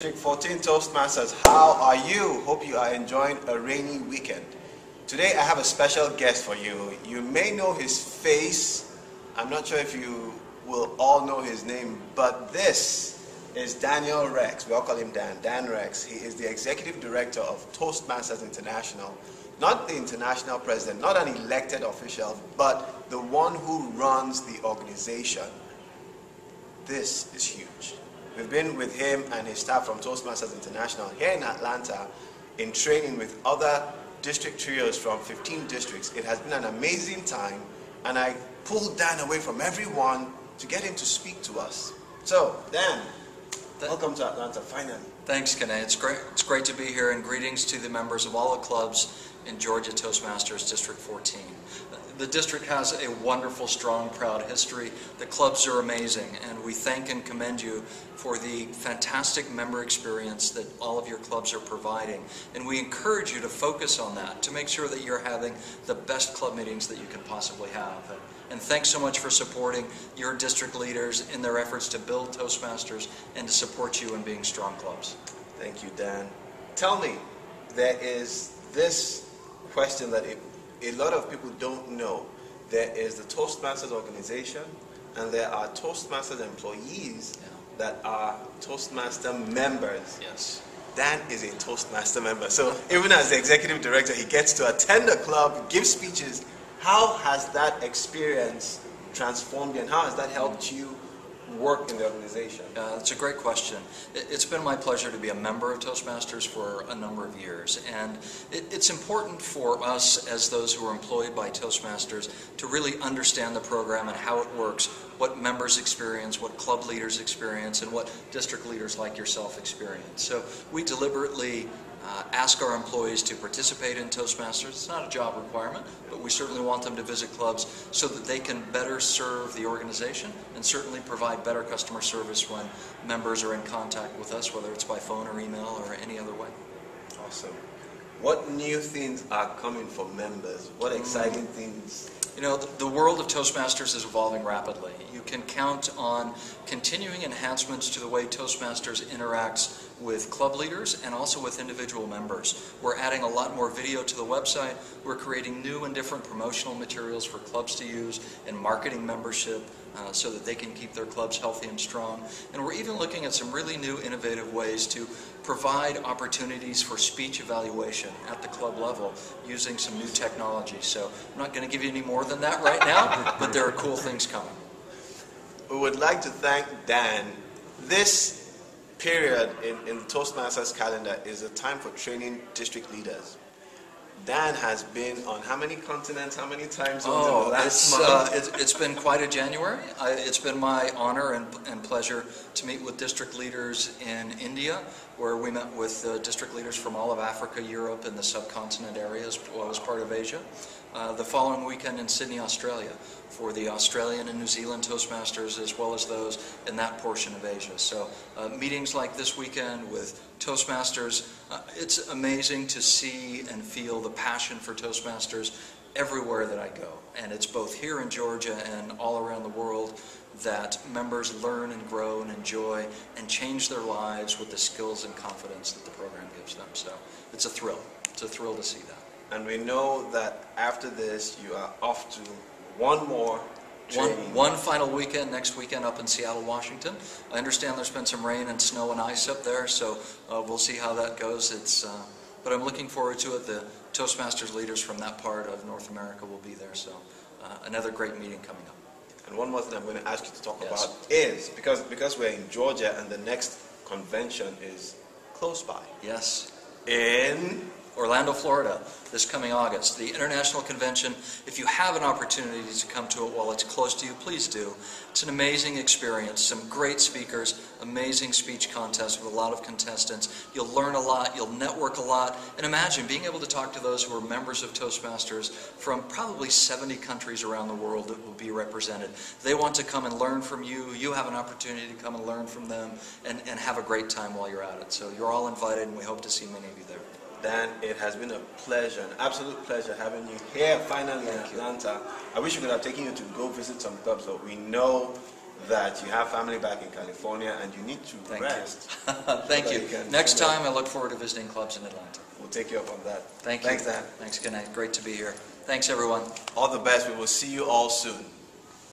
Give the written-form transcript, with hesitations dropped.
District 14 Toastmasters, how are you? Hope you are enjoying a rainy weekend. Today I have a special guest for you. You may know his face. I'm not sure if you will all know his name, but this is Daniel Rex. We all call him Dan. Dan Rex. He is the Executive Director of Toastmasters International. Not the international president, not an elected official, but the one who runs the organization. This is huge. We've been with him and his staff from Toastmasters International here in Atlanta in training with other district trios from 15 districts. It has been an amazing time, and I pulled Dan away from everyone to get him to speak to us. So, Dan, welcome to Atlanta, finally. Thanks, Kene. It's great to be here, and greetings to the members of all the clubs in Georgia Toastmasters District 14. The district has a wonderful, strong, proud history. The clubs are amazing, and we thank and commend you for the fantastic member experience that all of your clubs are providing. And we encourage you to focus on that, to make sure that you're having the best club meetings that you can possibly have. And thanks so much for supporting your district leaders in their efforts to build Toastmasters and to support you in being strong clubs. Thank you, Dan. Tell me, there is this question that a lot of people don't know. There is the Toastmasters organization, and there are Toastmasters employees that are Toastmaster members. Yes. Dan is a Toastmaster member. So even as the executive director, he gets to attend the club, give speeches. How has that experience transformed you, and how has that helped you work in the organization? It's a great question. It's been my pleasure to be a member of Toastmasters for a number of years, and it's important for us as those who are employed by Toastmasters to really understand the program and how it works, what members experience, what club leaders experience, and what district leaders like yourself experience. So we deliberately ask our employees to participate in Toastmasters. It's not a job requirement, but we certainly want them to visit clubs so that they can better serve the organization and certainly provide better customer service when members are in contact with us, whether it's by phone or email or any other way. Awesome. What new things are coming for members? What exciting things? You know, the world of Toastmasters is evolving rapidly. You can count on continuing enhancements to the way Toastmasters interacts with club leaders and also with individual members. We're adding a lot more video to the website. We're creating new and different promotional materials for clubs to use and marketing membership so that they can keep their clubs healthy and strong. And we're even looking at some really new innovative ways to provide opportunities for speech evaluation at the club level using some new technology. So I'm not going to give you any more than that right now, but there are cool things coming. We would like to thank Dan. This period in the Toastmasters calendar is a time for training district leaders. Dan has been on how many continents, how many time zones in the last month? It's been quite a January. It's been my honor and pleasure to meet with district leaders in India, where we met with district leaders from all of Africa, Europe, and the subcontinent areas, as well as part of Asia. The following weekend in Sydney, Australia, for the Australian and New Zealand Toastmasters, as well as those in that portion of Asia. So meetings like this weekend with Toastmasters, it's amazing to see and feel the passion for Toastmasters everywhere that I go. And it's both here in Georgia and all around the world that members learn and grow and enjoy and change their lives with the skills and confidence that the program gives them. So it's a thrill. It's a thrill to see that. And we know that after this, you are off to one more training. One final weekend, next weekend up in Seattle, Washington. I understand there's been some rain and snow and ice up there, so we'll see how that goes. But I'm looking forward to it. The Toastmasters leaders from that part of North America will be there, so another great meeting coming up. And one more thing I'm going to ask you to talk about is, because we're in Georgia and the next convention is close by. Yes. In Orlando, Florida, this coming August. The International Convention, if you have an opportunity to come to it while it's close to you, please do. It's an amazing experience, some great speakers, amazing speech contests with a lot of contestants. You'll learn a lot, you'll network a lot, and imagine being able to talk to those who are members of Toastmasters from probably 70 countries around the world that will be represented. They want to come and learn from you. You have an opportunity to come and learn from them and have a great time while you're at it. So you're all invited, and we hope to see many of you there. Dan, it has been a pleasure, an absolute pleasure having you here finally in Atlanta. I wish we could have taken you to go visit some clubs, but we know that you have family back in California and you need to Thank rest. you. Thank so you. can Next time, I look forward to visiting clubs in Atlanta. We'll take you up on that. Thank you. Thanks, Dan. Thanks, Kenneth. Great to be here. Thanks, everyone. All the best. We will see you all soon.